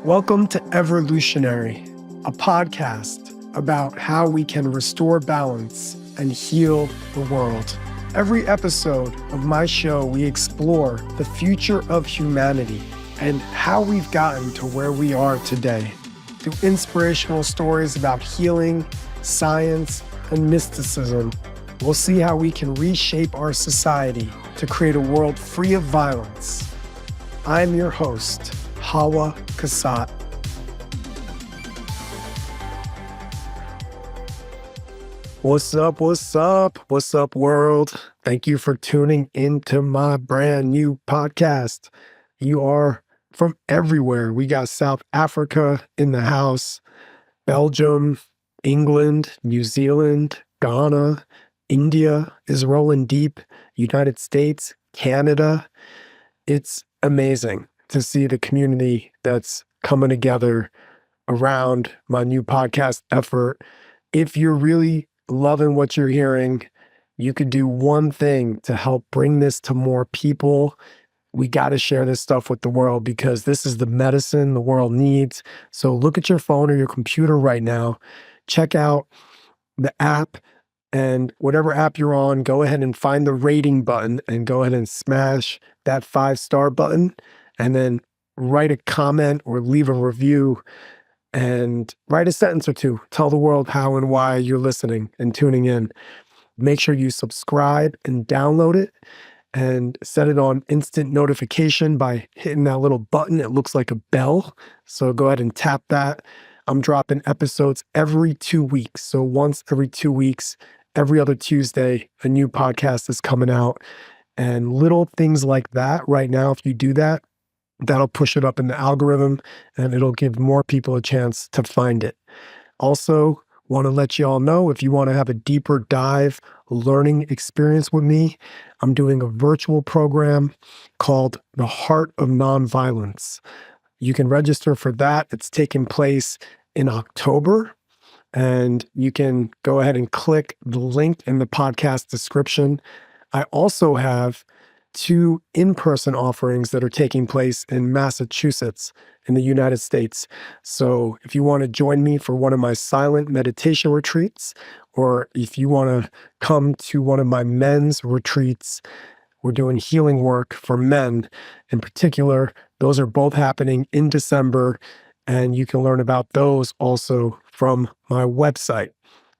Welcome to Everlutionary, a podcast about how we can restore balance and heal the world. Every episode of my show, we explore the future of humanity and how we've gotten to where we are today. Through inspirational stories about healing, science, and mysticism, we'll see how we can reshape our society to create a world free of violence. I'm your host, Hawah Kasat. What's up, what's up? What's up, world? Thank you for tuning into my brand new podcast. You are from everywhere. We got South Africa in the house, Belgium, England, New Zealand, Ghana, India is rolling deep, United States, Canada. It's amazing to see the community that's coming together around my new podcast effort. If you're really loving what you're hearing, you could do one thing to help bring this to more people. We got to share this stuff with the world because this is the medicine the world needs. So look at your phone or your computer right now, check out the app, and whatever app you're on, go ahead and find the rating button and go ahead and smash that 5-star button and then write a comment or leave a review and write a sentence or two. Tell the world how and why you're listening and tuning in. Make sure you subscribe and download it and set it on instant notification by hitting that little button. It looks like a bell. So go ahead and tap that. I'm dropping episodes every 2 weeks. So once every 2 weeks, every other Tuesday, a new podcast is coming out. And little things like that right now, if you do that, that'll push it up in the algorithm and it'll give more people a chance to find it. Also, want to let you all know if you want to have a deeper dive learning experience with me, I'm doing a virtual program called The Heart of Nonviolence. You can register for that. It's taking place in October. And you can go ahead and click the link in the podcast description. I also have 2 in-person offerings that are taking place in Massachusetts in the United States. So if you want to join me for one of my silent meditation retreats, or if you want to come to one of my men's retreats, we're doing healing work for men in particular. Those are both happening in December, and you can learn about those also from my website.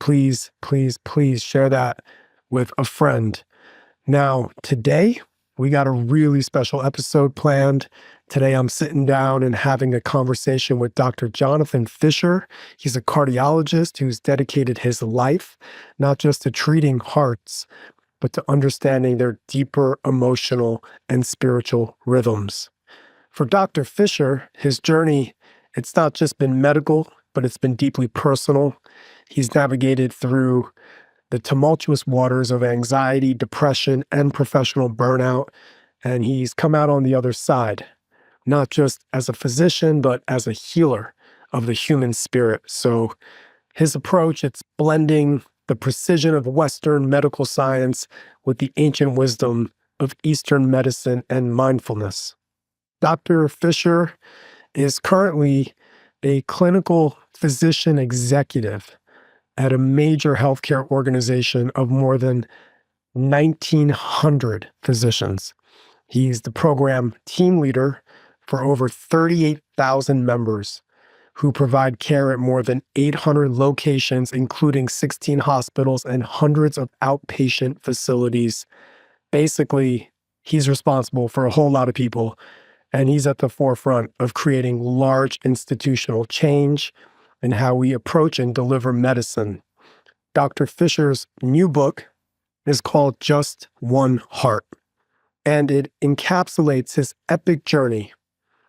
Please, please, please share that with a friend. Now, today, we got a really special episode planned. Today, I'm sitting down and having a conversation with Dr. Jonathan Fisher. He's a cardiologist who's dedicated his life not just to treating hearts, but to understanding their deeper emotional and spiritual rhythms. For Dr. Fisher, his journey, it's not just been medical, but it's been deeply personal. He's navigated through the tumultuous waters of anxiety, depression, and professional burnout, and he's come out on the other side, not just as a physician, but as a healer of the human spirit. So his approach, it's blending the precision of Western medical science with the ancient wisdom of Eastern medicine and mindfulness. Dr. Fisher is currently a clinical physician executive at a major healthcare organization of more than 1,900 physicians. He's the program team leader for over 38,000 members who provide care at more than 800 locations, including 16 hospitals and hundreds of outpatient facilities. Basically, he's responsible for a whole lot of people, and he's at the forefront of creating large institutional change and how we approach and deliver medicine. Dr. Fisher's new book is called Just One Heart, and it encapsulates his epic journey.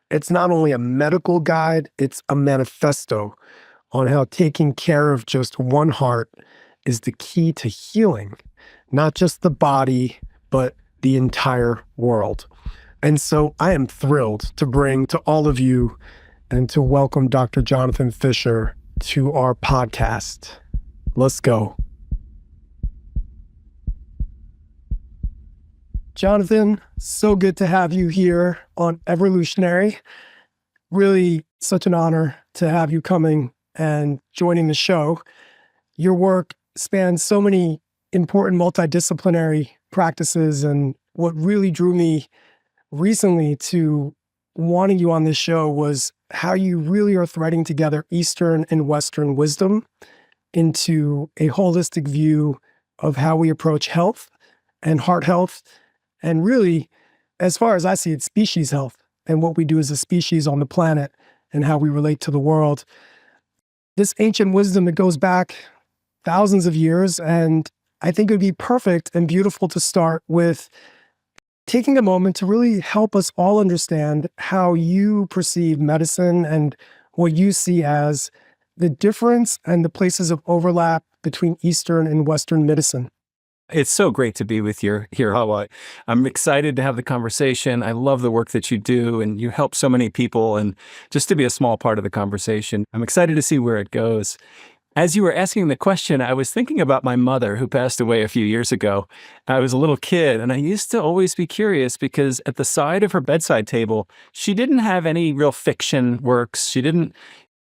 It's not only a medical guide, it's a manifesto on how taking care of just one heart is the key to healing, not just the body, but the entire world. And so I am thrilled to bring to all of you and to welcome Dr. Jonathan Fisher to our podcast. Let's go. Jonathan, so good to have you here on Everlutionary. Really such an honor to have you coming and joining the show. Your work spans so many important multidisciplinary practices, and what really drew me recently to wanting you on this show was how you really are threading together Eastern and Western wisdom into a holistic view of how we approach health and heart health, and really, as far as I see it, species health and what we do as a species on the planet and how we relate to the world. This ancient wisdom that goes back thousands of years, and I think it would be perfect and beautiful to start with taking a moment to really help us all understand how you perceive medicine and what you see as the difference and the places of overlap between Eastern and Western medicine. It's so great to be with you here, Hawah. I'm excited to have the conversation. I love the work that you do, and you help so many people, and just to be a small part of the conversation. I'm excited to see where it goes. As you were asking the question, I was thinking about my mother who passed away a few years ago. I was a little kid, and I used to always be curious because at the side of her bedside table, she didn't have any real fiction works. She didn't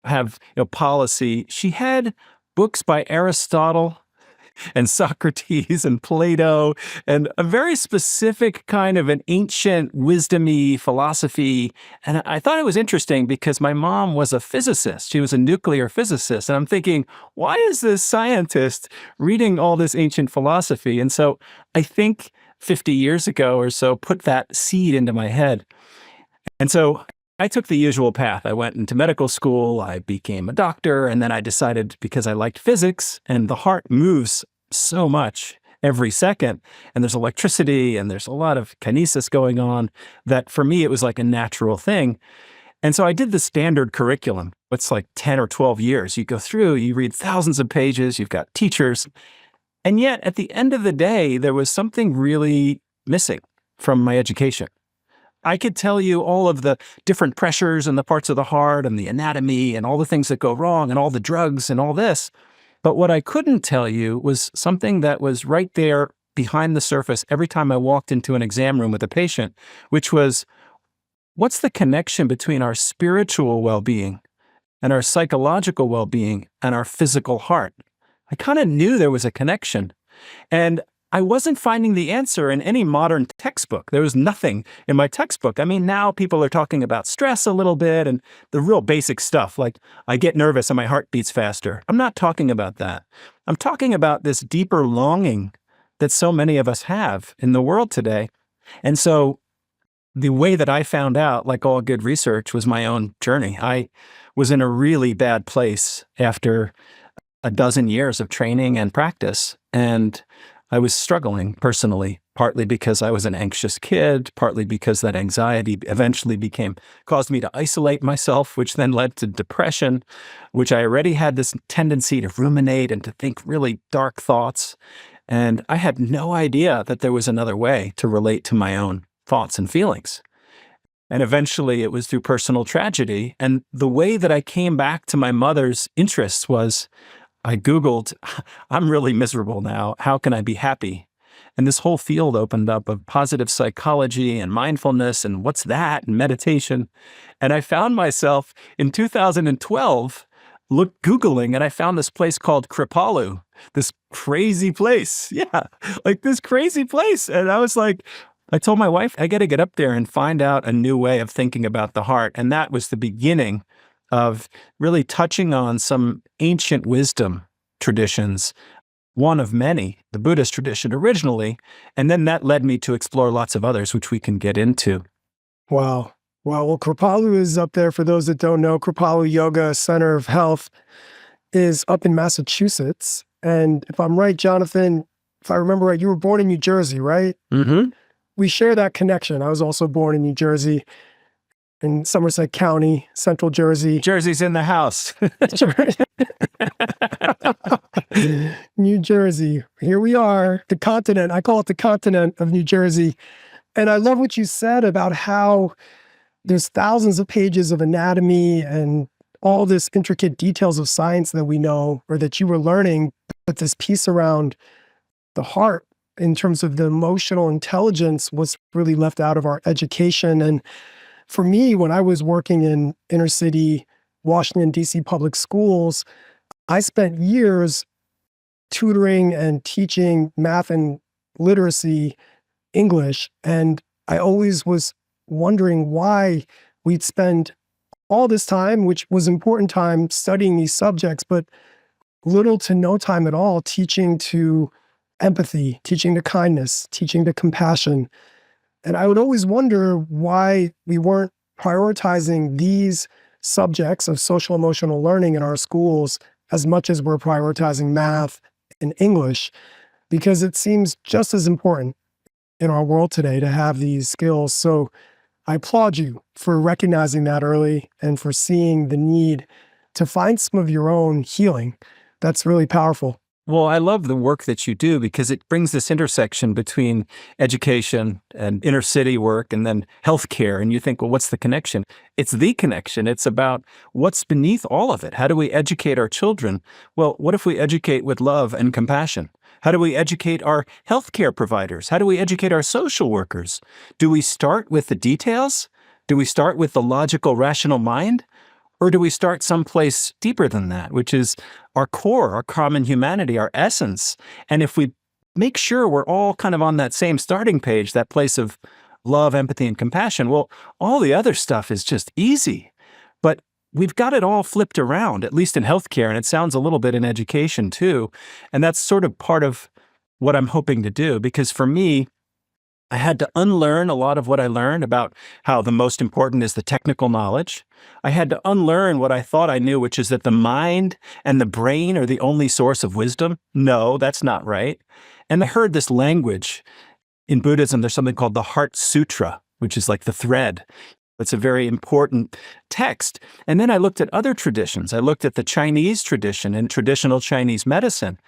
have policy. She had books by Aristotle and Socrates and Plato, and a very specific kind of an ancient wisdom-y philosophy. And I thought it was interesting because my mom was a physicist. She was a nuclear physicist. And I'm thinking, why is this scientist reading all this ancient philosophy? And so I think 50 years ago or so put that seed into my head. And so I took the usual path. I went into medical school, I became a doctor, and then I decided, because I liked physics and the heart moves so much every second, and there's electricity and there's a lot of kinesis going on, that for me it was like a natural thing. And so I did the standard curriculum. It's like 10 or 12 years. You go through, you read thousands of pages, you've got teachers. And yet at the end of the day, there was something really missing from my education. I could tell you all of the different pressures and the parts of the heart and the anatomy and all the things that go wrong and all the drugs and all this. But what I couldn't tell you was something that was right there behind the surface every time I walked into an exam room with a patient, which was, what's the connection between our spiritual well-being and our psychological well-being and our physical heart? I kind of knew there was a connection. And I wasn't finding the answer in any modern textbook. There was nothing in my textbook. I mean, now people are talking about stress a little bit and the real basic stuff, like I get nervous and my heart beats faster. I'm not talking about that. I'm talking about this deeper longing that so many of us have in the world today. And so the way that I found out, like all good research, was my own journey. I was in a really bad place after a dozen years of training and practice, and I was struggling personally, partly because I was an anxious kid, partly because that anxiety eventually caused me to isolate myself, which then led to depression, which I already had this tendency to ruminate and to think really dark thoughts. And I had no idea that there was another way to relate to my own thoughts and feelings. And eventually it was through personal tragedy. And the way that I came back to my mother's interests was, I Googled, I'm really miserable now. How can I be happy? And this whole field opened up of positive psychology and mindfulness and what's that and meditation. And I found myself in 2012 Googling, and I found this place called Kripalu, this crazy place. Yeah, like this crazy place. And I was like, I told my wife, I got to get up there and find out a new way of thinking about the heart. And that was the beginning of really touching on some ancient wisdom traditions, one of many, the Buddhist tradition originally, and then that led me to explore lots of others, which we can get into. Wow. Well, Kripalu is up there. For those that don't know, Kripalu Yoga Center of Health is up in Massachusetts. And if I'm right, Jonathan, if I remember right, you were born in New Jersey, right? Mm-hmm. We share that connection. I was also born in New Jersey, in Somerset County, Central Jersey. Jersey's in the house. New Jersey. Here we are, the continent. I call it the continent of New Jersey. And I love what you said about how there's thousands of pages of anatomy and all this intricate details of science that we know or that you were learning, but this piece around the heart in terms of the emotional intelligence was really left out of our education. And for me, when I was working in inner city Washington, D.C. public schools, I spent years tutoring and teaching math and literacy English. And I always was wondering why we'd spend all this time, which was important time, studying these subjects, but little to no time at all teaching to empathy, teaching to kindness, teaching to compassion. And I would always wonder why we weren't prioritizing these subjects of social emotional learning in our schools as much as we're prioritizing math and English, because it seems just as important in our world today to have these skills. So I applaud you for recognizing that early and for seeing the need to find some of your own healing. That's really powerful. Well, I love the work that you do because it brings this intersection between education and inner city work and then healthcare. And you think, well, what's the connection? It's the connection. It's about what's beneath all of it. How do we educate our children? Well, what if we educate with love and compassion? How do we educate our healthcare providers? How do we educate our social workers? Do we start with the details? Do we start with the logical, rational mind? Or do we start someplace deeper than that, which is our core, our common humanity, our essence? And if we make sure we're all kind of on that same starting page, that place of love, empathy, and compassion, well, all the other stuff is just easy. But we've got it all flipped around, at least in healthcare, and it sounds a little bit in education too. And that's sort of part of what I'm hoping to do, because for me, I had to unlearn a lot of what I learned about how the most important is the technical knowledge. I had to unlearn what I thought I knew, which is that the mind and the brain are the only source of wisdom. No, that's not right. And I heard this language. In Buddhism, there's something called the Heart Sutra, which is like the thread. It's a very important text. And then I looked at other traditions. I looked at the Chinese tradition and traditional Chinese medicine.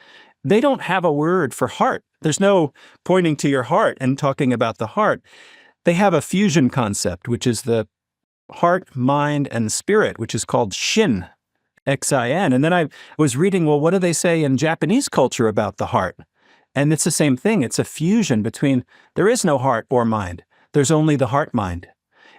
They don't have a word for heart. There's no pointing to your heart and talking about the heart. They have a fusion concept, which is the heart, mind, and spirit, which is called Shin, Xin. And then I was reading, well, what do they say in Japanese culture about the heart? And it's the same thing. It's a fusion between, there is no heart or mind. There's only the heart mind.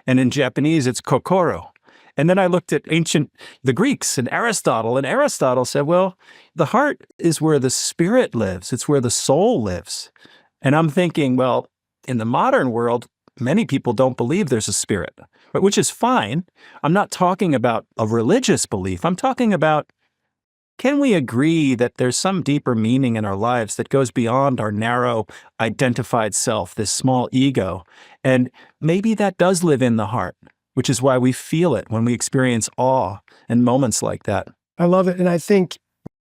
And in Japanese, it's kokoro. And then I looked at the Greeks and Aristotle said, well, the heart is where the spirit lives. It's where the soul lives. And I'm thinking, well, in the modern world, many people don't believe there's a spirit, which is fine. I'm not talking about a religious belief. I'm talking about, can we agree that there's some deeper meaning in our lives that goes beyond our narrow, identified self, this small ego? And maybe that does live in the heart, which is why we feel it when we experience awe and moments like that. I love it. And I think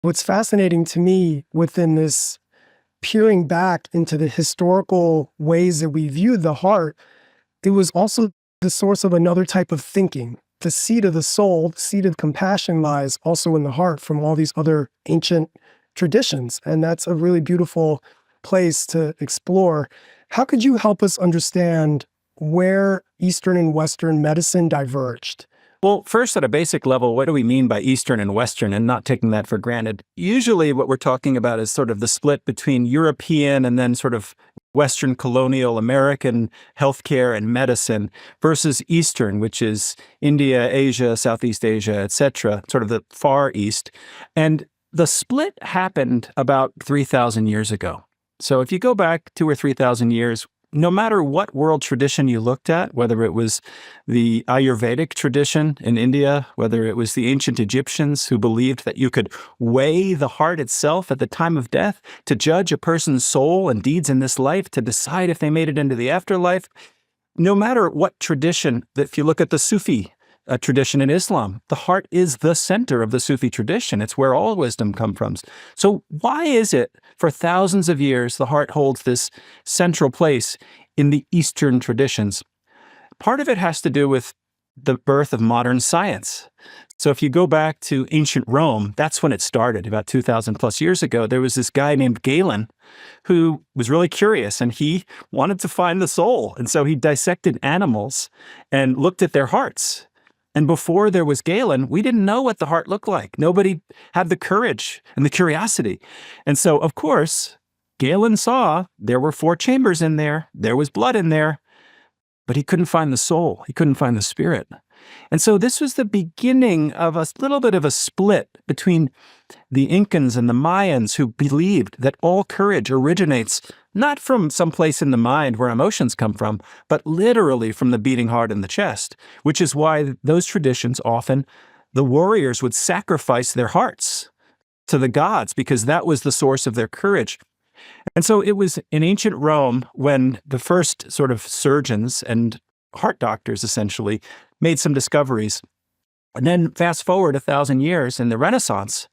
what's fascinating to me within this peering back into the historical ways that we viewed the heart, it was also the source of another type of thinking. The seed of the soul, the seed of compassion lies also in the heart from all these other ancient traditions. And that's a really beautiful place to explore. How could you help us understand where Eastern and Western medicine diverged? Well, first, at a basic level, what do we mean by Eastern and Western, and not taking that for granted? Usually what we're talking about is sort of the split between European and then sort of Western colonial American healthcare and medicine versus Eastern, which is India, Asia, Southeast Asia, etc., sort of the Far East. And the split happened about 3,000 years ago. So if you go back 2,000 or 3,000 years, no matter what world tradition you looked at, whether it was the Ayurvedic tradition in India, whether it was the ancient Egyptians who believed that you could weigh the heart itself at the time of death to judge a person's soul and deeds in this life, to decide if they made it into the afterlife, no matter what tradition, if you look at the Sufi tradition in Islam, the heart is the center of the Sufi tradition. It's where all wisdom comes from. So why is it for thousands of years the heart holds this central place in the Eastern traditions? Part of it has to do with the birth of modern science. So if you go back to ancient Rome, that's when it started, about 2,000 plus years ago. There was this guy named Galen who was really curious, and he wanted to find the soul. And so he dissected animals and looked at their hearts. And before there was Galen, we didn't know what the heart looked like. Nobody had the courage and the curiosity. And so, of course, Galen saw there were 4 chambers in there. There was blood in there. But he couldn't find the soul. He couldn't find the spirit. And so this was the beginning of a little bit of a split between the Incans and the Mayans, who believed that all courage originates not from some place in the mind where emotions come from, but literally from the beating heart in the chest, which is why those traditions often, the warriors would sacrifice their hearts to the gods because that was the source of their courage. And so it was in ancient Rome when the first sort of surgeons and heart doctors essentially made some discoveries. And then fast forward 1,000 years in the Renaissance,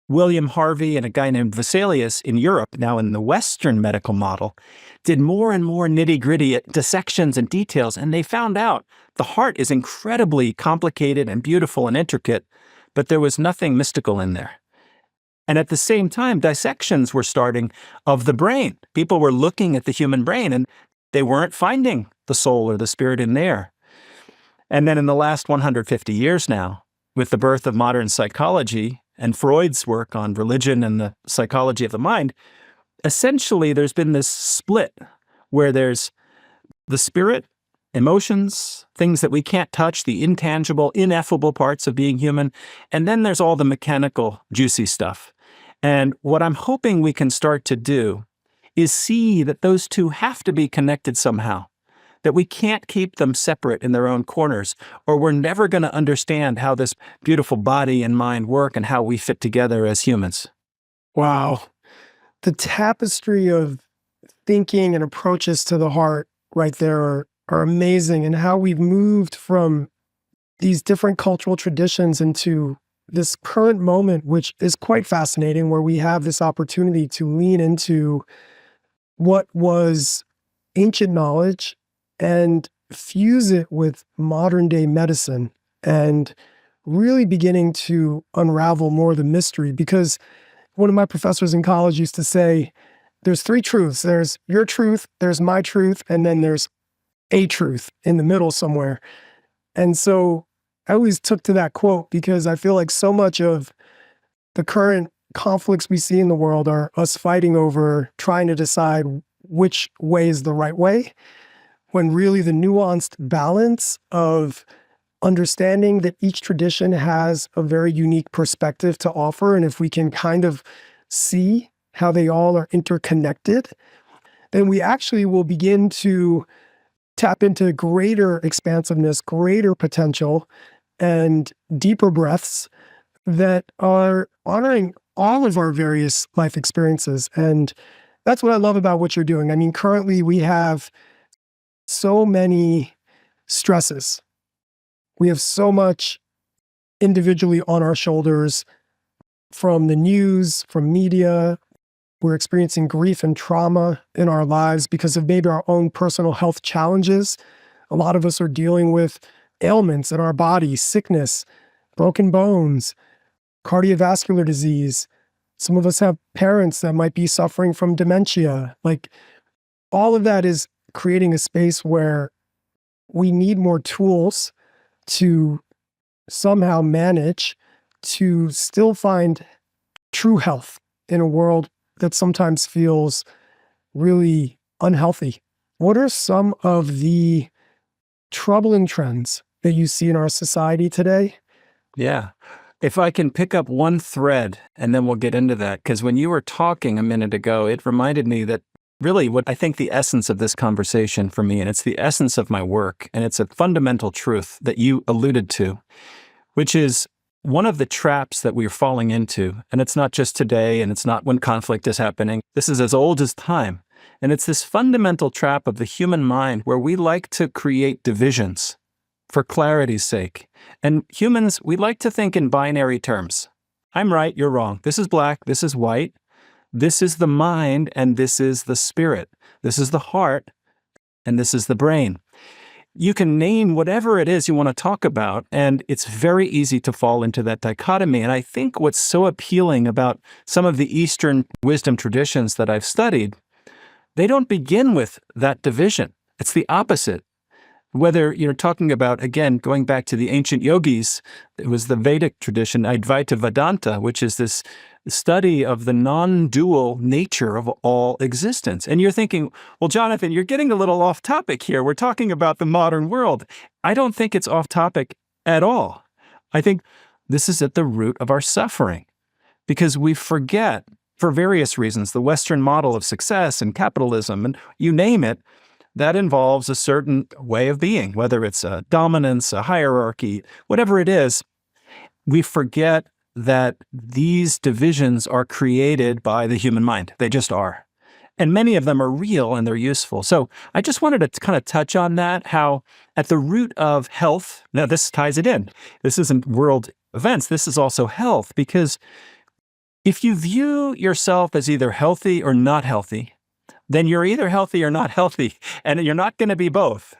William Harvey and a guy named Vesalius in Europe, now in the Western medical model, did more and more nitty-gritty dissections and details, and they found out the heart is incredibly complicated and beautiful and intricate, but there was nothing mystical in there. And at the same time, dissections were starting of the brain. People were looking at the human brain, and they weren't finding the soul or the spirit in there. And then in the last 150 years now, with the birth of modern psychology and Freud's work on religion and the psychology of the mind, essentially there's been this split where there's the spirit, emotions, things that we can't touch, the intangible, ineffable parts of being human, and then there's all the mechanical, juicy stuff. And what I'm hoping we can start to do is see that those two have to be connected somehow, that we can't keep them separate in their own corners, or we're never going to understand how this beautiful body and mind work and how we fit together as humans. Wow. The tapestry of thinking and approaches to the heart right there are amazing, and how we've moved from these different cultural traditions into this current moment, which is quite fascinating, where we have this opportunity to lean into what was ancient knowledge and fuse it with modern day medicine and really beginning to unravel more of the mystery. Because one of my professors in college used to say, there's three truths. There's your truth, there's my truth, and then there's a truth in the middle somewhere. And so I always took to that quote because I feel like so much of the current conflicts we see in the world are us fighting over trying to decide which way is the right way, when really the nuanced balance of understanding that each tradition has a very unique perspective to offer, and if we can kind of see how they all are interconnected, then we actually will begin to tap into greater expansiveness, greater potential, and deeper breaths that are honoring all of our various life experiences. And that's what I love about what you're doing. I mean, currently we have so many stresses. We have so much individually on our shoulders from the news, from media. We're experiencing grief and trauma in our lives because of maybe our own personal health challenges. A lot of us are dealing with ailments in our body, sickness, broken bones, cardiovascular disease. Some of us have parents that might be suffering from dementia. Like, all of that is creating a space where we need more tools to somehow manage to still find true health in a world that sometimes feels really unhealthy. What are some of the troubling trends that you see in our society today? Yeah. If I can pick up one thread, and then we'll get into that, because when you were talking a minute ago, it reminded me that really what I think the essence of this conversation for me, and it's the essence of my work, and it's a fundamental truth that you alluded to, which is one of the traps that we're falling into, and it's not just today, and it's not when conflict is happening. This is as old as time. And it's this fundamental trap of the human mind where we like to create divisions for clarity's sake. And humans, we like to think in binary terms. I'm right, you're wrong. This is black, this is white. This is the mind, and this is the spirit. This is the heart, and this is the brain. You can name whatever it is you want to talk about, and it's very easy to fall into that dichotomy. And I think what's so appealing about some of the Eastern wisdom traditions that I've studied, they don't begin with that division. It's the opposite. Whether you're talking about, again, going back to the ancient yogis, it was the Vedic tradition, Advaita Vedanta, which is this study of the non-dual nature of all existence. And you're thinking, well, Jonathan, you're getting a little off topic here. We're talking about the modern world. I don't think it's off topic at all. I think this is at the root of our suffering because we forget, for various reasons, the Western model of success and capitalism, and you name it, that involves a certain way of being, whether it's a dominance, a hierarchy, whatever it is. We forget that these divisions are created by the human mind. They just are. And many of them are real and they're useful. So I just wanted to kind of touch on that, how at the root of health, now this ties it in. This isn't world events, this is also health, because if you view yourself as either healthy or not healthy, then you're either healthy or not healthy, and you're not going to be both.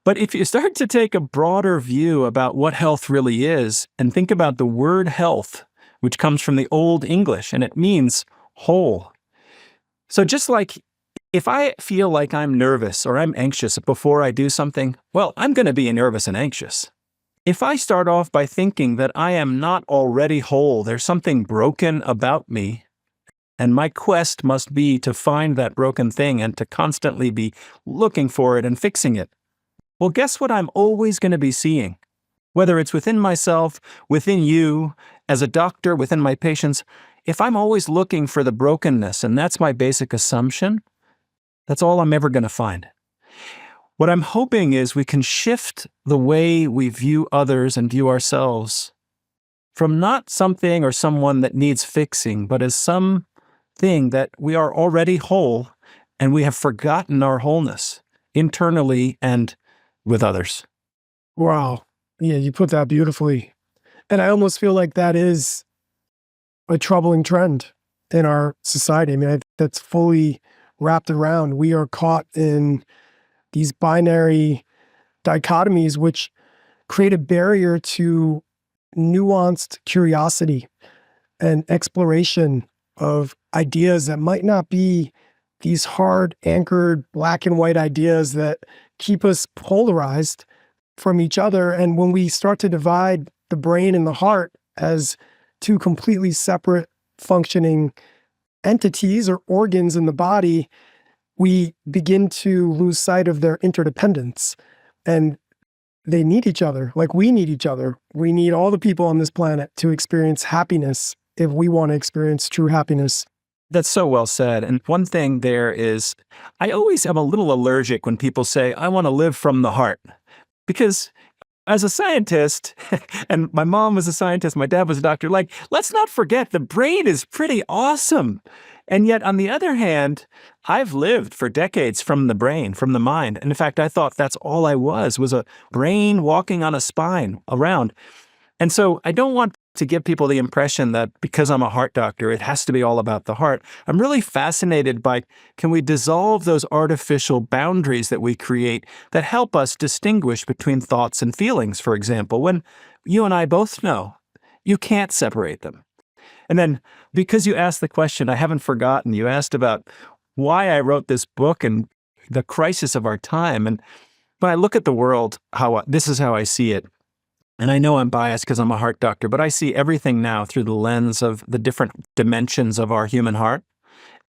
But if you start to take a broader view about what health really is and think about the word health, which comes from the Old English, and it means whole. So just like if I feel like I'm nervous or I'm anxious before I do something, well, I'm going to be nervous and anxious. If I start off by thinking that I am not already whole, there's something broken about me, and my quest must be to find that broken thing and to constantly be looking for it and fixing it, well, guess what I'm always going to be seeing? Whether it's within myself, within you, as a doctor, within my patients, if I'm always looking for the brokenness, and that's my basic assumption, that's all I'm ever going to find. What I'm hoping is we can shift the way we view others and view ourselves from not something or someone that needs fixing, but as something that we are already whole and we have forgotten our wholeness internally and with others. Wow. Yeah, you put that beautifully. And I almost feel like that is a troubling trend in our society. I mean, that's fully wrapped around. We are caught in these binary dichotomies, which create a barrier to nuanced curiosity and exploration of ideas that might not be these hard anchored black and white ideas that keep us polarized from each other. And when we start to divide the brain and the heart as two completely separate functioning entities or organs in the body, we begin to lose sight of their interdependence. And they need each other, like we need each other. We need all the people on this planet to experience happiness if we want to experience true happiness. That's so well said. And one thing there is, I always am a little allergic when people say, I want to live from the heart. Because as a scientist, and my mom was a scientist, my dad was a doctor, like, let's not forget the brain is pretty awesome. And yet, on the other hand, I've lived for decades from the brain, from the mind. And in fact, I thought that's all I was a brain walking on a spine around. And so I don't want to give people the impression that because I'm a heart doctor, it has to be all about the heart. I'm really fascinated by, can we dissolve those artificial boundaries that we create that help us distinguish between thoughts and feelings, for example, when you and I both know you can't separate them. And then because you asked the question, I haven't forgotten, you asked about why I wrote this book and the crisis of our time. And when I look at the world, this is how I see it. And I know I'm biased because I'm a heart doctor, but I see everything now through the lens of the different dimensions of our human heart.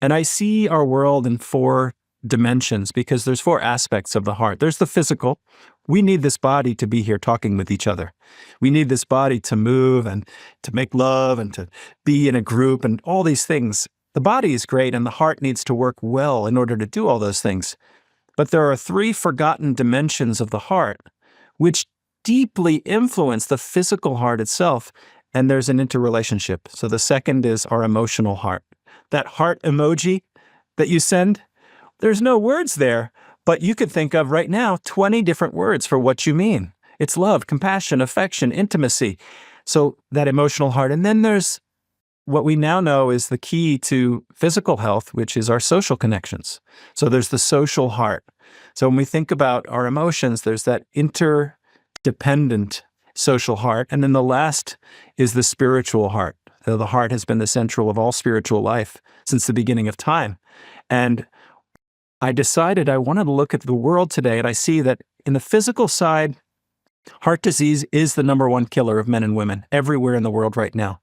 And I see our world in 4 dimensions because there's 4 aspects of the heart. There's the physical. We need this body to be here talking with each other. We need this body to move and to make love and to be in a group and all these things. The body is great and the heart needs to work well in order to do all those things. But there are 3 forgotten dimensions of the heart, which deeply influence the physical heart itself, and there's an interrelationship. So the second is our emotional heart. That heart emoji that you send, there's no words there, but you could think of right now 20 different words for what you mean. It's love, compassion, affection, intimacy. So that emotional heart. And then there's what we now know is the key to physical health, which is our social connections. So there's the social heart. So when we think about our emotions, there's that interdependent social heart. And then the last is the spiritual heart. So the heart has been the central of all spiritual life since the beginning of time. And I decided I wanted to look at the world today, and I see that in the physical side, heart disease is the #1 killer of men and women everywhere in the world right now.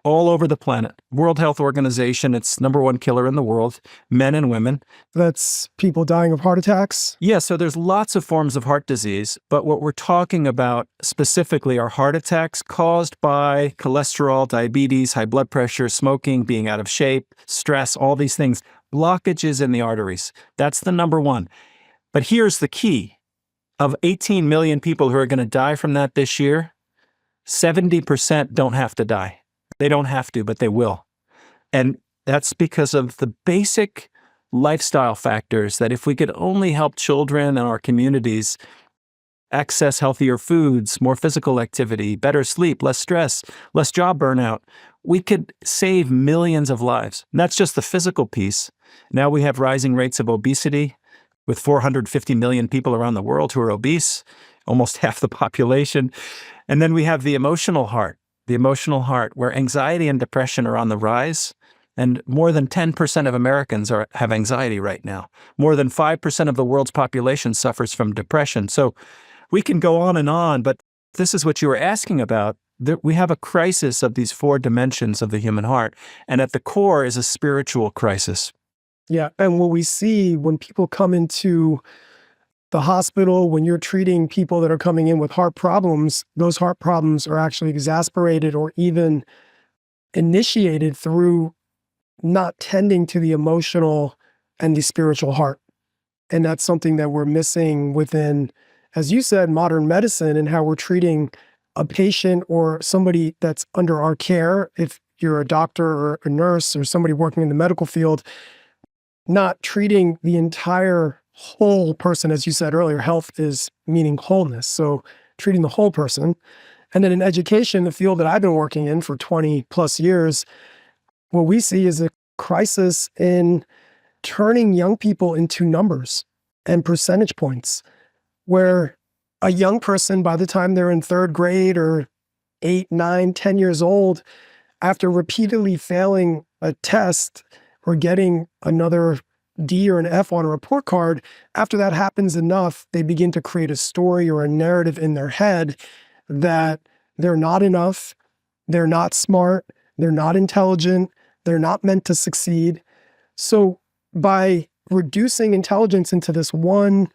all over the planet. World Health Organization, it's number one killer in the world, men and women. That's people dying of heart attacks? Yeah, so there's lots of forms of heart disease, but what we're talking about specifically are heart attacks caused by cholesterol, diabetes, high blood pressure, smoking, being out of shape, stress, all these things, blockages in the arteries. That's the number one. But here's the key. Of 18 million people who are going to die from that this year, 70% don't have to die. They don't have to, but they will. And that's because of the basic lifestyle factors that if we could only help children and our communities access healthier foods, more physical activity, better sleep, less stress, less job burnout, we could save millions of lives. And that's just the physical piece. Now we have rising rates of obesity with 450 million people around the world who are obese, almost half the population. And then we have the emotional heart where anxiety and depression are on the rise. And more than 10% of Americans have anxiety right now. More than 5% of the world's population suffers from depression. So we can go on, but this is what you were asking about. We have a crisis of these four dimensions of the human heart. And at the core is a spiritual crisis. Yeah. And what we see when people come into the hospital, when you're treating people that are coming in with heart problems, those heart problems are actually exacerbated or even initiated through not tending to the emotional and the spiritual heart. And that's something that we're missing within, as you said, modern medicine and how we're treating a patient or somebody that's under our care. If you're a doctor or a nurse or somebody working in the medical field, not treating the entire whole person. As you said earlier, health is meaning wholeness. So treating the whole person. And then in education, the field that I've been working in for 20 plus years, what we see is a crisis in turning young people into numbers and percentage points, where a young person, by the time they're in third grade or 8, 9, 10 years old, after repeatedly failing a test or getting another D or an F on a report card, after that happens enough, they begin to create a story or a narrative in their head that they're not enough, they're not smart, they're not intelligent, they're not meant to succeed. So by reducing intelligence into this one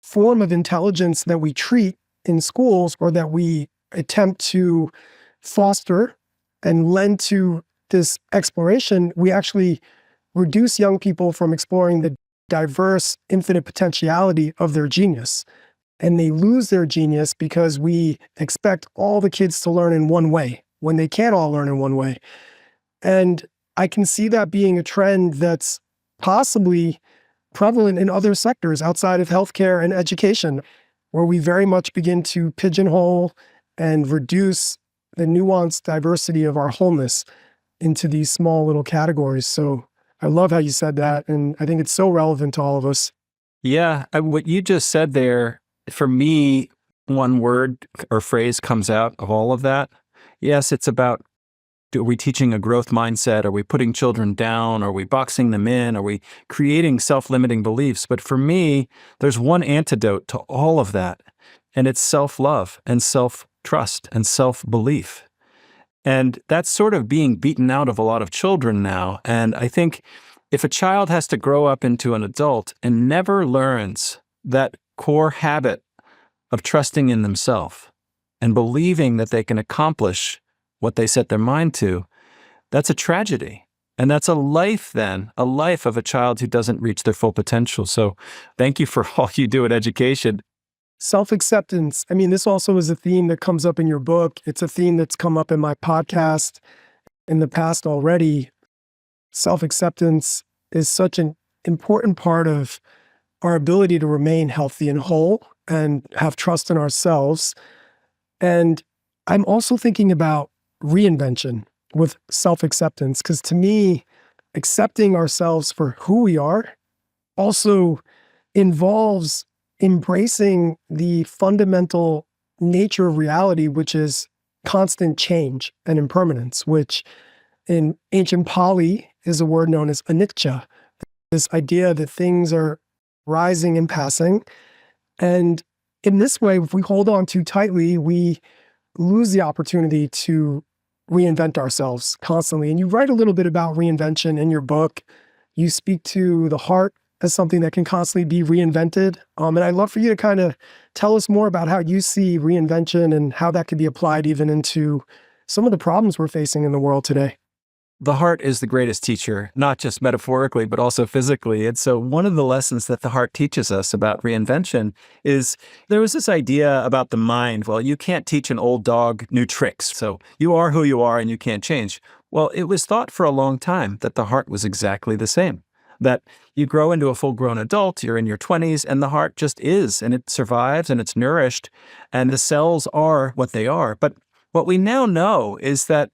form of intelligence that we treat in schools or that we attempt to foster and lend to this exploration, we actually reduce young people from exploring the diverse, infinite potentiality of their genius. And they lose their genius because we expect all the kids to learn in one way when they can't all learn in one way. And I can see that being a trend that's possibly prevalent in other sectors outside of healthcare and education, where we very much begin to pigeonhole and reduce the nuanced diversity of our wholeness into these small little categories. So I love how you said that, and I think it's so relevant to all of us. Yeah, what you just said there, for me, one word or phrase comes out of all of that. Yes, it's about, are we teaching a growth mindset? Are we putting children down? Are we boxing them in? Are we creating self-limiting beliefs? But for me, there's one antidote to all of that, and it's self-love and self-trust and self-belief. And that's sort of being beaten out of a lot of children now. And I think if a child has to grow up into an adult and never learns that core habit of trusting in themselves and believing that they can accomplish what they set their mind to, that's a tragedy. And that's a life of a child who doesn't reach their full potential. So thank you for all you do in education. Self-acceptance. I mean, this also is a theme that comes up in your book. It's a theme that's come up in my podcast in the past already. Self-acceptance is such an important part of our ability to remain healthy and whole and have trust in ourselves. And I'm also thinking about reinvention with self-acceptance, because to me, accepting ourselves for who we are also involves embracing the fundamental nature of reality, which is constant change and impermanence, which in ancient Pali is a word known as anicca, this idea that things are rising and passing. And in this way, if we hold on too tightly, we lose the opportunity to reinvent ourselves constantly. And you write a little bit about reinvention in your book. You speak to the heart as something that can constantly be reinvented. And I'd love for you to kind of tell us more about how you see reinvention and how that could be applied even into some of the problems we're facing in the world today. The heart is the greatest teacher, not just metaphorically, but also physically. And so one of the lessons that the heart teaches us about reinvention is there was this idea about the mind. Well, you can't teach an old dog new tricks. So you are who you are and you can't change. Well, it was thought for a long time that the heart was exactly the same. That you grow into a full-grown adult, you're in your 20s, and the heart just is, and it survives, and it's nourished, and the cells are what they are. But what we now know is that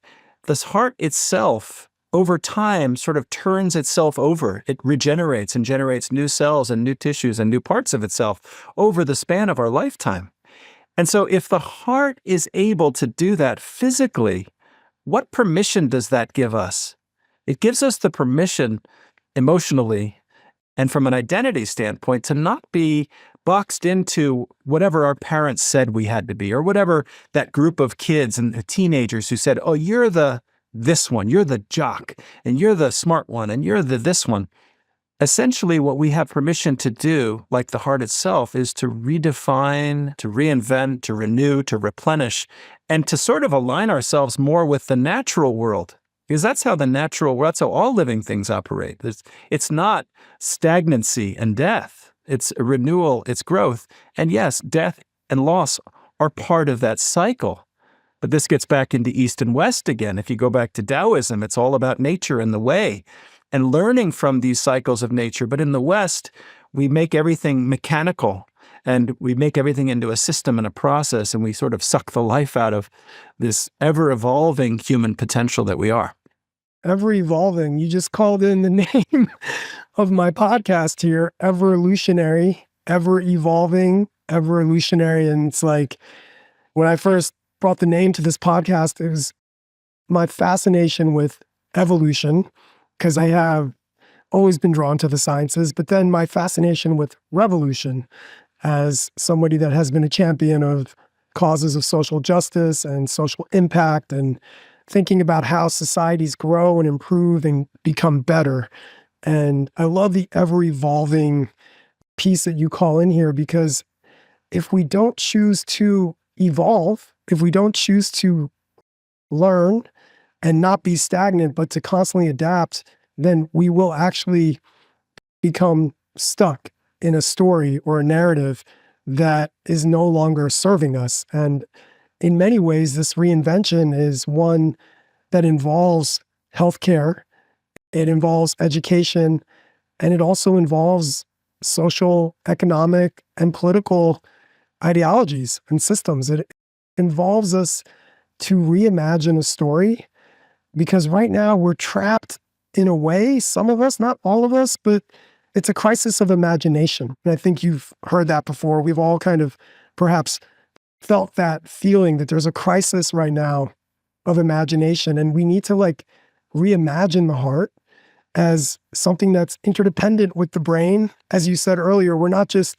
this heart itself, over time, sort of turns itself over. It regenerates and generates new cells and new tissues and new parts of itself over the span of our lifetime. And so if the heart is able to do that physically, what permission does that give us? It gives us the permission emotionally and from an identity standpoint to not be boxed into whatever our parents said we had to be, or whatever that group of kids and teenagers who said, oh, you're the this one, you're the jock, and you're the smart one, and you're the this one. Essentially, what we have permission to do, like the heart itself, is to redefine, to reinvent, to renew, to replenish, and to sort of align ourselves more with the natural world. Because that's how that's how all living things operate. It's not stagnancy and death. It's a renewal, it's growth. And yes, death and loss are part of that cycle. But this gets back into East and West again. If you go back to Taoism, it's all about nature and the way and learning from these cycles of nature. But in the West, we make everything mechanical and we make everything into a system and a process, and we sort of suck the life out of this ever-evolving human potential that we are. Ever evolving. You just called in the name of my podcast here, Everlutionary, ever evolving, Everlutionary. And it's like, when I first brought the name to this podcast, it was my fascination with evolution, because I have always been drawn to the sciences, but then my fascination with revolution as somebody that has been a champion of causes of social justice and social impact, and thinking about how societies grow and improve and become better. And I love the ever-evolving piece that you call in here, because if we don't choose to evolve, if we don't choose to learn and not be stagnant, but to constantly adapt, then we will actually become stuck in a story or a narrative that is no longer serving us. And in many ways, this reinvention is one that involves healthcare, it involves education, and it also involves social, economic, and political ideologies and systems. It involves us to reimagine a story, because right now we're trapped in a way, some of us, not all of us, but it's a crisis of imagination. And I think you've heard that before. We've all kind of perhaps felt that feeling that there's a crisis right now of imagination, and we need to reimagine the heart as something that's interdependent with the brain. As you said earlier, we're not just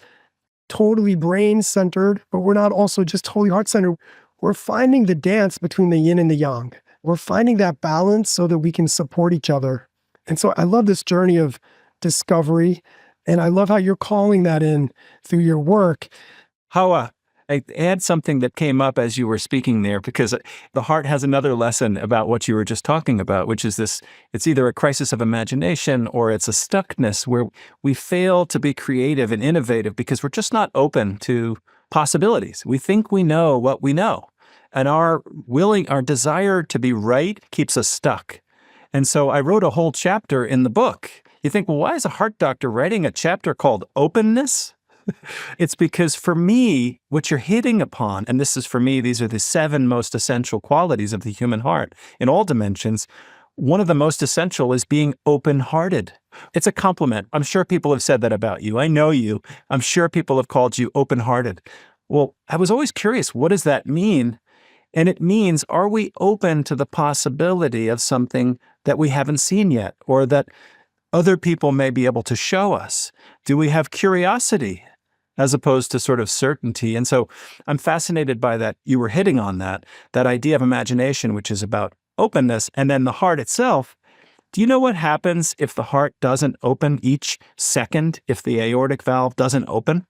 totally brain-centered, but we're not also just totally heart-centered. We're finding the dance between the yin and the yang. We're finding that balance so that we can support each other. And so I love this journey of discovery, and I love how you're calling that in through your work. Hawah, I add something that came up as you were speaking there, because the heart has another lesson about what you were just talking about, which is this: it's either a crisis of imagination or it's a stuckness where we fail to be creative and innovative because we're just not open to possibilities. We think we know what we know, and our desire to be right keeps us stuck. And so I wrote a whole chapter in the book. You think, well, why is a heart doctor writing a chapter called Openness? It's because for me, what you're hitting upon, and this is for me, these are the 7 most essential qualities of the human heart in all dimensions. One of the most essential is being open-hearted. It's a compliment. I'm sure people have said that about you. I know you. I'm sure people have called you open-hearted. Well, I was always curious, what does that mean? And it means, are we open to the possibility of something that we haven't seen yet, or that other people may be able to show us? Do we have curiosity as opposed to sort of certainty? And so I'm fascinated by that. You were hitting on that idea of imagination, which is about openness. And then the heart itself, do you know what happens if the heart doesn't open each second, if the aortic valve doesn't open?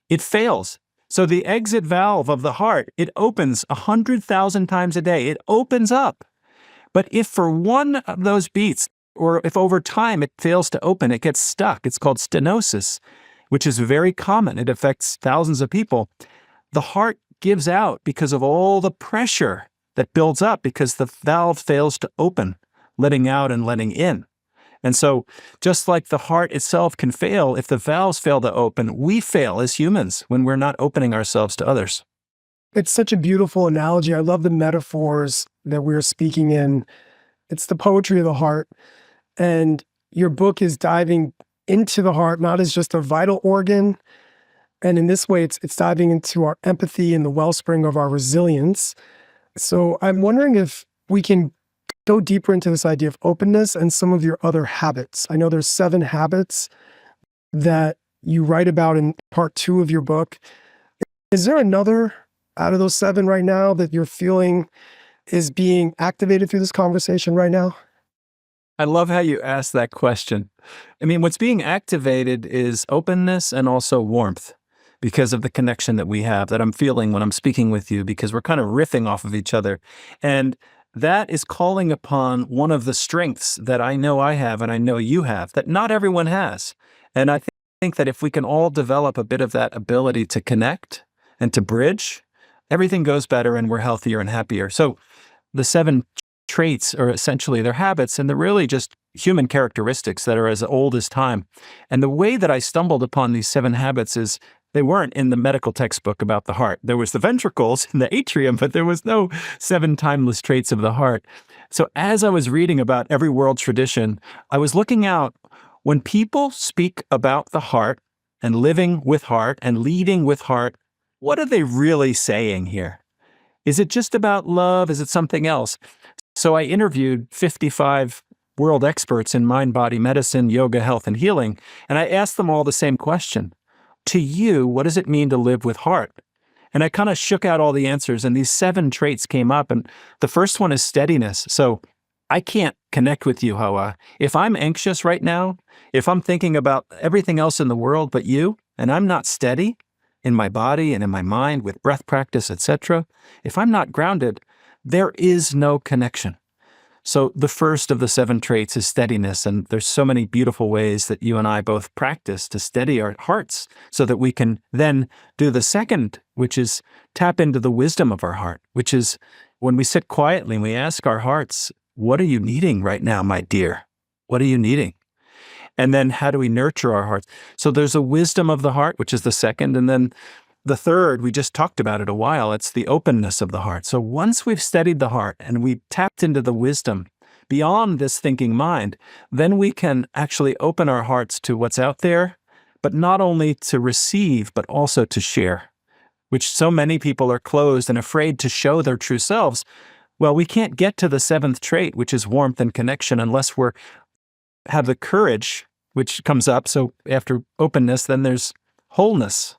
It fails. So the exit valve of the heart, it opens 100,000 times a day. It opens up. But if for one of those beats, or if over time it fails to open, it gets stuck. It's called stenosis, which is very common. It affects thousands of people. The heart gives out because of all the pressure that builds up because the valve fails to open, letting out and letting in. And so just like the heart itself can fail, if the valves fail to open, we fail as humans when we're not opening ourselves to others. It's such a beautiful analogy. I love the metaphors that we're speaking in. It's the poetry of the heart. And your book is diving into the heart, not as just a vital organ. And in this way, it's diving into our empathy and the wellspring of our resilience. So I'm wondering if we can go deeper into this idea of openness and some of your other habits. I know there's 7 habits that you write about in part 2 of your book. Is there another out of those 7 right now that you're feeling is being activated through this conversation right now? I love how you asked that question. I mean, what's being activated is openness and also warmth because of the connection that we have, that I'm feeling when I'm speaking with you, because we're kind of riffing off of each other. And that is calling upon one of the strengths that I know I have and I know you have, that not everyone has. And I think that if we can all develop a bit of that ability to connect and to bridge, everything goes better and we're healthier and happier. So the 7 traits are essentially their habits, and they're really just human characteristics that are as old as time. And the way that I stumbled upon these 7 habits is they weren't in the medical textbook about the heart. There was the ventricles and the atrium, but there was no 7 timeless traits of the heart. So as I was reading about every world tradition, I was looking out when people speak about the heart and living with heart and leading with heart, what are they really saying here? Is it just about love? Is it something else? So I interviewed 55 world experts in mind, body medicine, yoga, health, and healing, and I asked them all the same question. To you, what does it mean to live with heart? And I kind of shook out all the answers, and these 7 traits came up, and the first one is steadiness. So I can't connect with you, Hawah. If I'm anxious right now, if I'm thinking about everything else in the world but you, and I'm not steady in my body and in my mind with breath practice, etc., if I'm not grounded, there is no connection. So the first of the 7 traits is steadiness, and there's so many beautiful ways that you and I both practice to steady our hearts so that we can then do the second, which is tap into the wisdom of our heart, which is when we sit quietly and we ask our hearts, what are you needing right now, my dear? What are you needing? And then how do we nurture our hearts? So there's a wisdom of the heart, which is the second, and then the third, we just talked about it a while, it's the openness of the heart. So once we've steadied the heart and we've tapped into the wisdom beyond this thinking mind, then we can actually open our hearts to what's out there, but not only to receive, but also to share, which so many people are closed and afraid to show their true selves. Well, we can't get to the 7th trait, which is warmth and connection, unless we have the courage, which comes up. So after openness, then there's wholeness.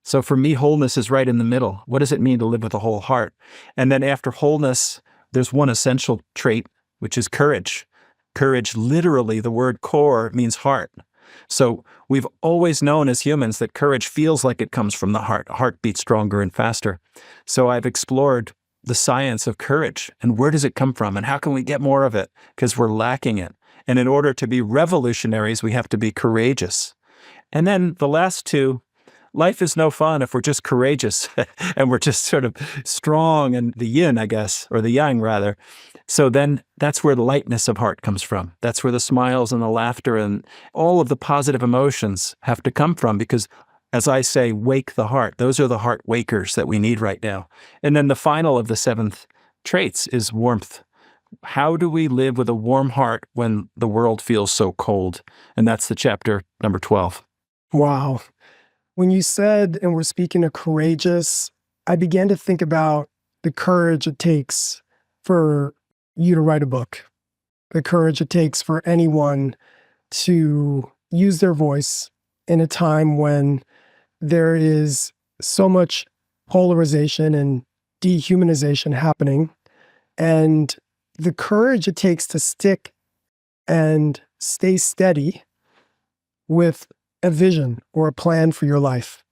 So for me, wholeness is right in the middle. What does it mean to live with a whole heart? And then after wholeness, there's one essential trait, which is courage. Courage, literally, the word core means heart. So we've always known as humans that courage feels like it comes from the heart. Heart beats stronger and faster. So I've explored the science of courage and where does it come from and how can we get more of it? Because we're lacking it. And in order to be revolutionaries, we have to be courageous. And then the last 2, life is no fun if we're just courageous and we're just sort of strong and the yin, I guess, or the yang rather. So then that's where the lightness of heart comes from. That's where the smiles and the laughter and all of the positive emotions have to come from because, as I say, wake the heart. Those are the heart wakers that we need right now. And then the final of the 7th traits is warmth. How do we live with a warm heart when the world feels so cold? And that's the chapter number 12. Wow. When you said, and we're speaking of courageous, I began to think about the courage it takes for you to write a book, the courage it takes for anyone to use their voice in a time when there is so much polarization and dehumanization happening. And the courage it takes to stick and stay steady with a vision or a plan for your life.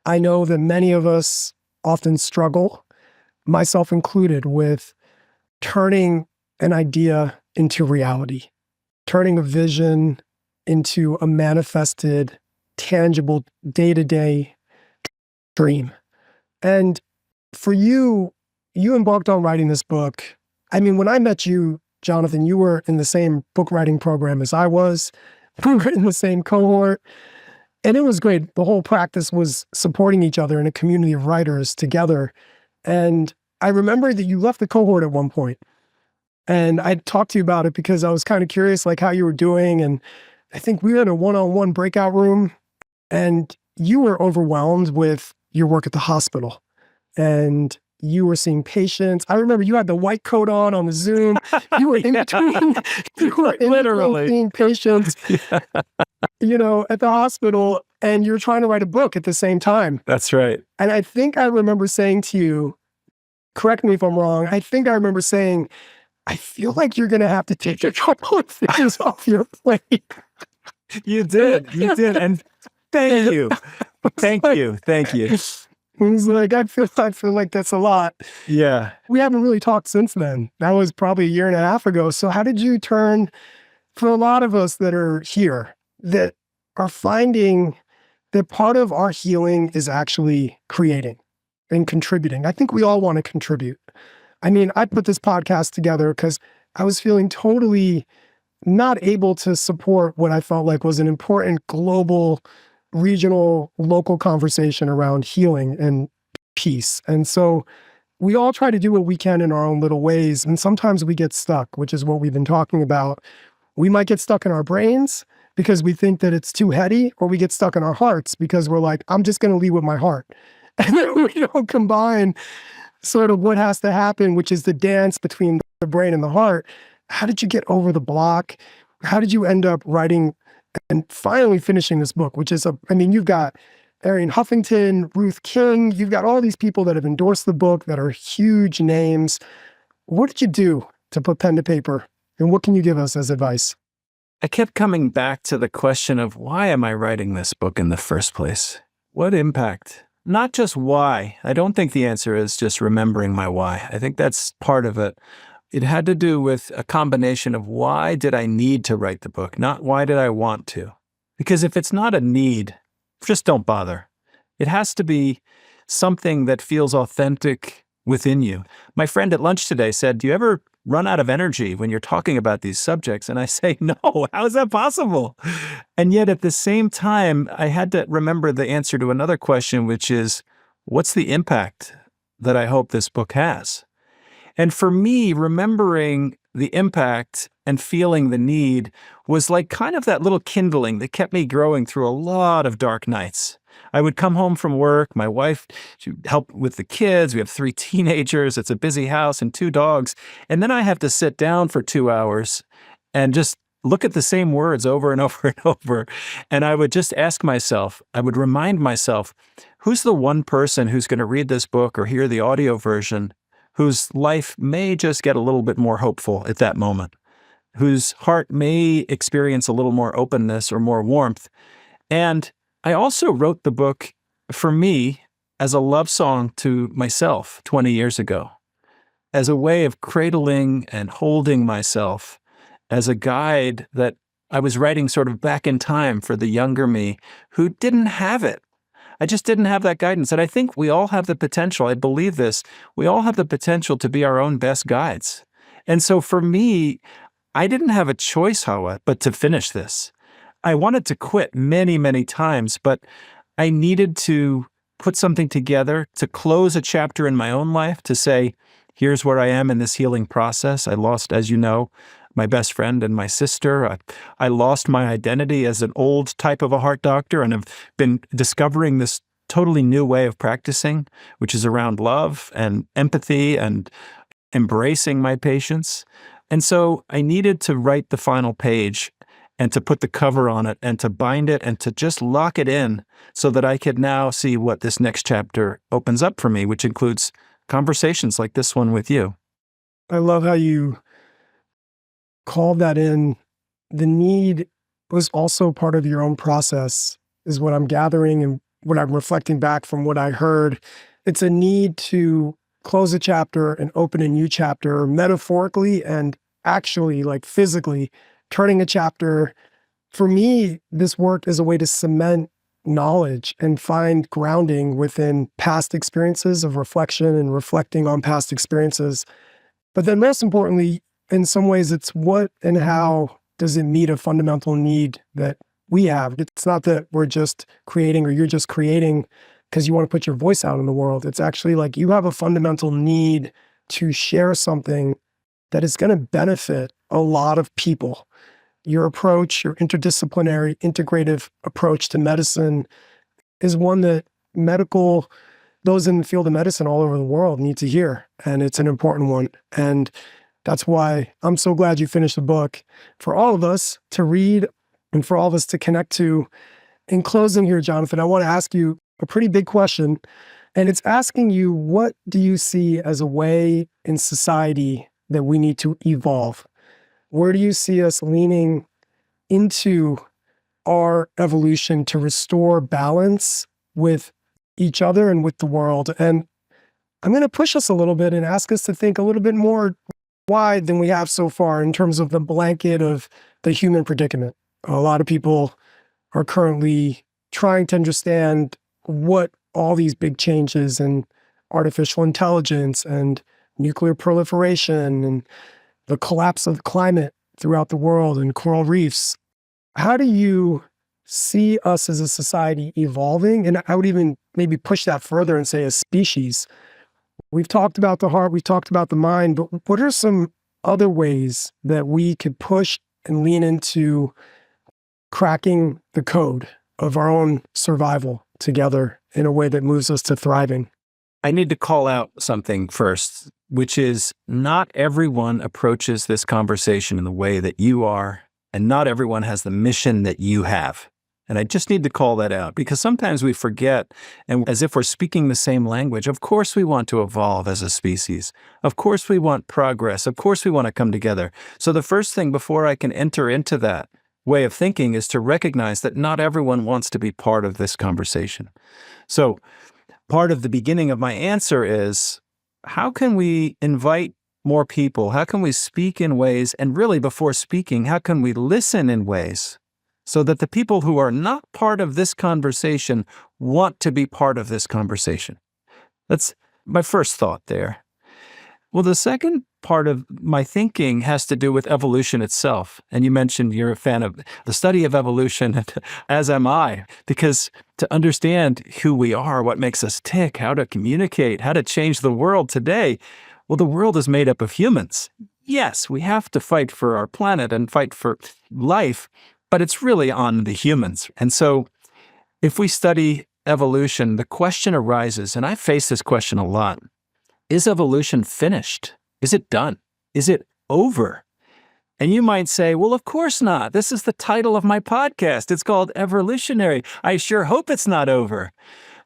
I know that many of us often struggle, myself included, with turning an idea into reality, turning a vision into a manifested, tangible, day-to-day dream. And for you, you embarked on writing this book. I mean, when I met you, Jonathan, you were in the same book writing program as I was. We were in the same cohort. And it was great. The whole practice was supporting each other in a community of writers together. And I remember that you left the cohort at one point. And I talked to you about it because I was kind of curious, like how you were doing. And I think we were in a one-on-one breakout room and you were overwhelmed with your work at the hospital. And you were seeing patients. I remember you had the white coat on the Zoom. You were in between, you were in Literally between seeing patients, at the hospital, and you're trying to write a book at the same time. That's right. And I think I remember saying to you, correct me if I'm wrong, I think I remember saying, I feel like you're going to have to take a couple of things off your plate. You did. And thank you. Thank you. It was like, I feel like that's a lot. Yeah. We haven't really talked since then. That was probably a year and a half ago. So how did you turn, for a lot of us that are here, that are finding that part of our healing is actually creating and contributing? I think we all want to contribute. I mean, I put this podcast together because I was feeling totally not able to support what I felt like was an important global, regional, local conversation around healing and peace. And so we all try to do what we can in our own little ways. And sometimes we get stuck, which is what we've been talking about. We might get stuck in our brains because we think that it's too heady, or we get stuck in our hearts because we're like, I'm just going to lead with my heart. And then we don't combine sort of what has to happen, which is the dance between the brain and the heart. How did you get over the block? How did you end up writing and finally finishing this book, which is you've got Arian Huffington, Ruth King, you've got all these people that have endorsed the book that are huge names. What did you do to put pen to paper? And what can you give us as advice? I kept coming back to the question of, why am I writing this book in the first place? What impact? Not just why. I don't think the answer is just remembering my why. I think that's part of it. It had to do with a combination of, why did I need to write the book, not why did I want to? Because if it's not a need, just don't bother. It has to be something that feels authentic within you. My friend at lunch today said, do you ever run out of energy when you're talking about these subjects? And I say, no, how is that possible? And yet at the same time, I had to remember the answer to another question, which is, what's the impact that I hope this book has? And for me, remembering the impact and feeling the need was like kind of that little kindling that kept me growing through a lot of dark nights. I would come home from work. My wife, she would help with the kids. We have 3 teenagers. It's a busy house and 2 dogs. And then I have to sit down for 2 hours and just look at the same words over and over and over. And I would just ask myself, I would remind myself, who's the one person who's going to read this book or hear the audio version whose life may just get a little bit more hopeful at that moment, whose heart may experience a little more openness or more warmth. And I also wrote the book for me as a love song to myself 20 years ago, as a way of cradling and holding myself, as a guide that I was writing sort of back in time for the younger me who didn't have it. I just didn't have that guidance. And I think we all have the potential. I believe this. We all have the potential to be our own best guides. And so for me, I didn't have a choice, Hawah, but to finish this. I wanted to quit many, many times, but I needed to put something together to close a chapter in my own life, to say, here's where I am in this healing process. I lost, as you know, my best friend and my sister. I lost my identity as an old type of a heart doctor and have been discovering this totally new way of practicing, which is around love and empathy and embracing my patients. And so I needed to write the final page and to put the cover on it and to bind it and to just lock it in so that I could now see what this next chapter opens up for me, which includes conversations like this one with you. I love how you called that in, the need was also part of your own process, is what I'm gathering and what I'm reflecting back from what I heard. It's a need to close a chapter and open a new chapter, metaphorically and actually, like physically, turning a chapter. For me, this work is a way to cement knowledge and find grounding within past experiences of reflection and reflecting on past experiences. But then most importantly, in some ways, it's what and how does it meet a fundamental need that we have. It's not that we're just creating or you're just creating because you want to put your voice out in the world. It's actually like you have a fundamental need to share something that is going to benefit a lot of people. Your approach, your interdisciplinary, integrative approach to medicine is one that those in the field of medicine all over the world need to hear. And it's an important one. And that's why I'm so glad you finished the book for all of us to read and for all of us to connect to. In closing here, Jonathan, I want to ask you a pretty big question. And it's asking you, what do you see as a way in society that we need to evolve? Where do you see us leaning into our evolution to restore balance with each other and with the world? And I'm going to push us a little bit and ask us to think a little bit more wide than we have so far in terms of the blanket of the human predicament. A lot of people are currently trying to understand what all these big changes in artificial intelligence and nuclear proliferation and the collapse of climate throughout the world and coral reefs. How do you see us as a society evolving? And I would even maybe push that further and say a species. We've talked about the heart, we've talked about the mind, but what are some other ways that we could push and lean into cracking the code of our own survival together in a way that moves us to thriving? I need to call out something first, which is not everyone approaches this conversation in the way that you are, and not everyone has the mission that you have. And I just need to call that out because sometimes we forget, and as if we're speaking the same language, of course we want to evolve as a species. Of course we want progress. Of course we want to come together. So the first thing before I can enter into that way of thinking is to recognize that not everyone wants to be part of this conversation. So part of the beginning of my answer is, how can we invite more people? How can we speak in ways, and really before speaking, how can we listen in ways so that the people who are not part of this conversation want to be part of this conversation? That's my first thought there. Well, the second part of my thinking has to do with evolution itself. And you mentioned you're a fan of the study of evolution, as am I, because to understand who we are, what makes us tick, how to communicate, how to change the world today, well, the world is made up of humans. Yes, we have to fight for our planet and fight for life, but it's really on the humans. And so if we study evolution, the question arises, and I face this question a lot, is evolution finished? Is it done? Is it over? And you might say, well, of course not. This is the title of my podcast. It's called Everlutionary. I sure hope it's not over.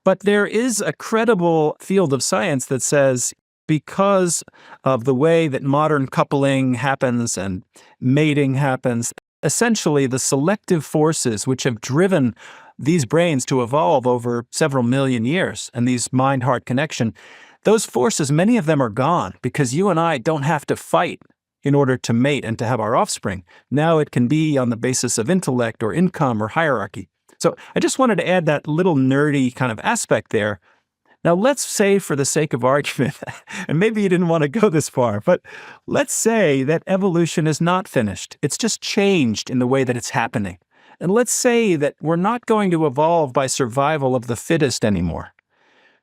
But there is a credible field of science that says, because of the way that modern coupling happens and mating happens, essentially the selective forces which have driven these brains to evolve over several million years and these mind-heart connection, those forces, many of them are gone because you and I don't have to fight in order to mate and to have our offspring. Now it can be on the basis of intellect or income or hierarchy. So I just wanted to add that little nerdy kind of aspect there. Now let's say, for the sake of argument, and maybe you didn't want to go this far, but let's say that evolution is not finished. It's just changed in the way that it's happening. And let's say that we're not going to evolve by survival of the fittest anymore.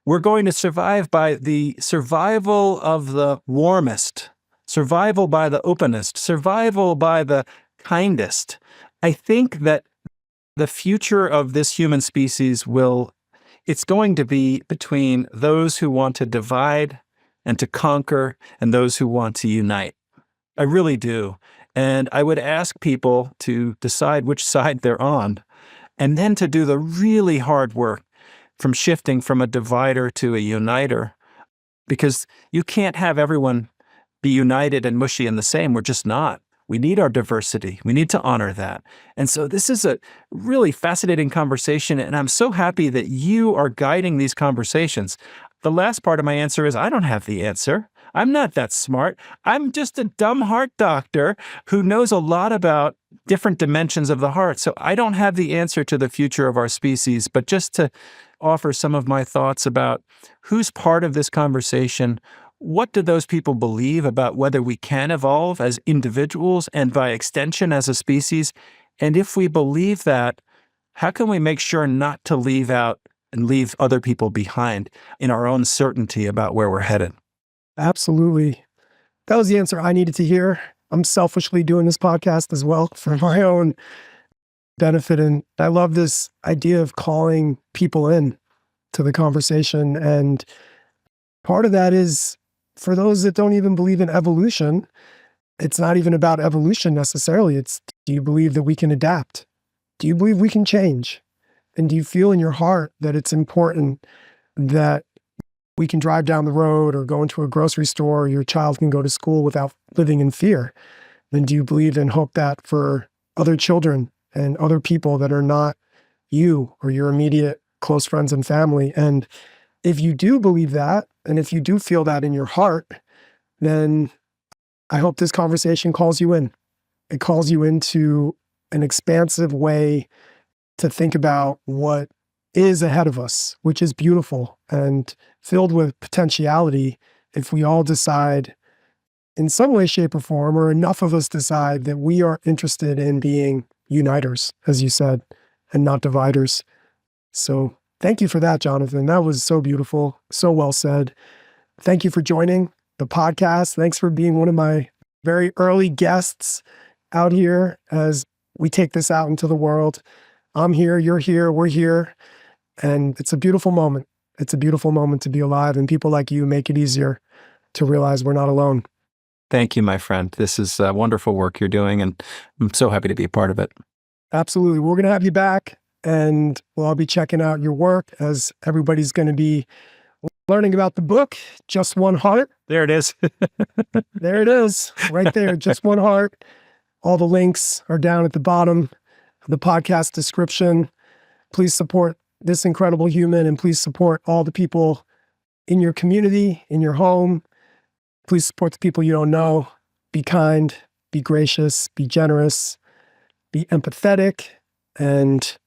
We're going to survive by the survival of the warmest, survival by the openest, survival by the kindest. I think that the future of this human species it's going to be between those who want to divide and to conquer and those who want to unite. I really do. And I would ask people to decide which side they're on and then to do the really hard work from shifting from a divider to a uniter, because you can't have everyone be united and mushy and the same. We're just not. We need our diversity. We need to honor that. And so this is a really fascinating conversation, and I'm so happy that you are guiding these conversations. The last part of my answer is I don't have the answer. I'm not that smart. I'm just a dumb heart doctor who knows a lot about different dimensions of the heart. So I don't have the answer to the future of our species, but just to offer some of my thoughts about who's part of this conversation. What do those people believe about whether we can evolve as individuals and by extension as a species? And if we believe that, how can we make sure not to leave out and leave other people behind in our own certainty about where we're headed? Absolutely. That was the answer I needed to hear. I'm selfishly doing this podcast as well for my own benefit. And I love this idea of calling people in to the conversation. And part of that is for those that don't even believe in evolution, it's not even about evolution necessarily. It's, do you believe that we can adapt? Do you believe we can change? And do you feel in your heart that it's important that we can drive down the road or go into a grocery store, or your child can go to school without living in fear? And do you believe and hope that for other children and other people that are not you or your immediate close friends and family? And if you do believe that, and if you do feel that in your heart, then I hope this conversation calls you in. It calls you into an expansive way to think about what is ahead of us, which is beautiful and filled with potentiality if we all decide in some way, shape, or form, or enough of us decide that we are interested in being uniters, as you said, and not dividers. So thank you for that, Jonathan. That was so beautiful, so well said. Thank you for joining the podcast. Thanks for being one of my very early guests out here as we take this out into the world. I'm here, you're here, we're here. And it's a beautiful moment. It's a beautiful moment to be alive. And people like you make it easier to realize we're not alone. Thank you, my friend. This is wonderful work you're doing, and I'm so happy to be a part of it. Absolutely. We're going to have you back, and we'll all be checking out your work as everybody's going to be learning about the book, Just One Heart. There it is. There it is, right there, Just One Heart. All the links are down at the bottom of the podcast description. Please support this incredible human, and please support all the people in your community, in your home. Please support the people you don't know. Be kind, be gracious, be generous, be empathetic, and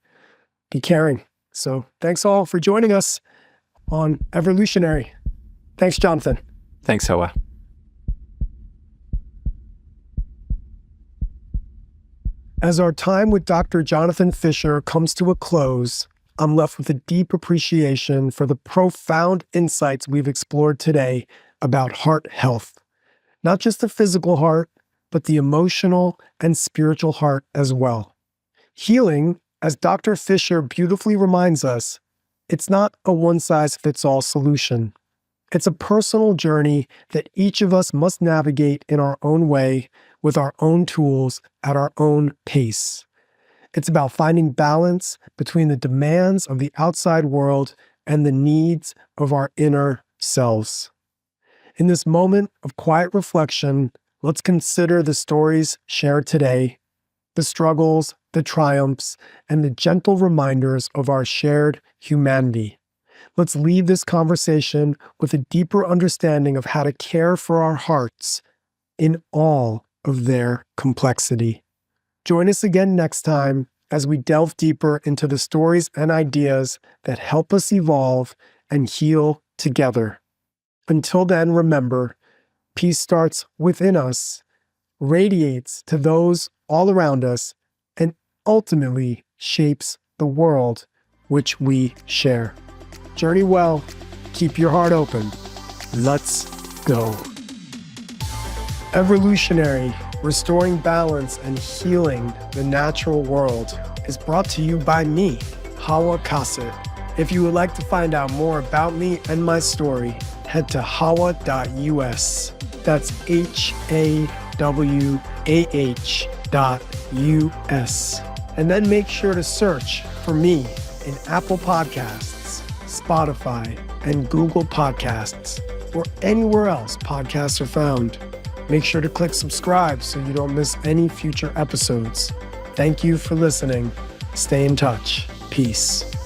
be caring. So thanks all for joining us on Everlutionary. Thanks, Jonathan. Thanks, Hawah. As our time with Dr. Jonathan Fisher comes to a close, I'm left with a deep appreciation for the profound insights we've explored today about heart health. Not just the physical heart, but the emotional and spiritual heart as well. Healing, as Dr. Fisher beautifully reminds us, it's not a one-size-fits-all solution. It's a personal journey that each of us must navigate in our own way, with our own tools, at our own pace. It's about finding balance between the demands of the outside world and the needs of our inner selves. In this moment of quiet reflection, let's consider the stories shared today, the struggles, the triumphs, and the gentle reminders of our shared humanity. Let's leave this conversation with a deeper understanding of how to care for our hearts in all of their complexity. Join us again next time as we delve deeper into the stories and ideas that help us evolve and heal together. Until then, remember, peace starts within us, radiates to those all around us, and ultimately shapes the world which we share. Journey well, keep your heart open. Let's go. Everlutionary, restoring balance and healing the natural world, is brought to you by me, Hawah Kasat. If you would like to find out more about me and my story, head to hawah.us. That's HAWAH.US. And then make sure to search for me in Apple Podcasts, Spotify, and Google Podcasts, or anywhere else podcasts are found. Make sure to click subscribe so you don't miss any future episodes. Thank you for listening. Stay in touch. Peace.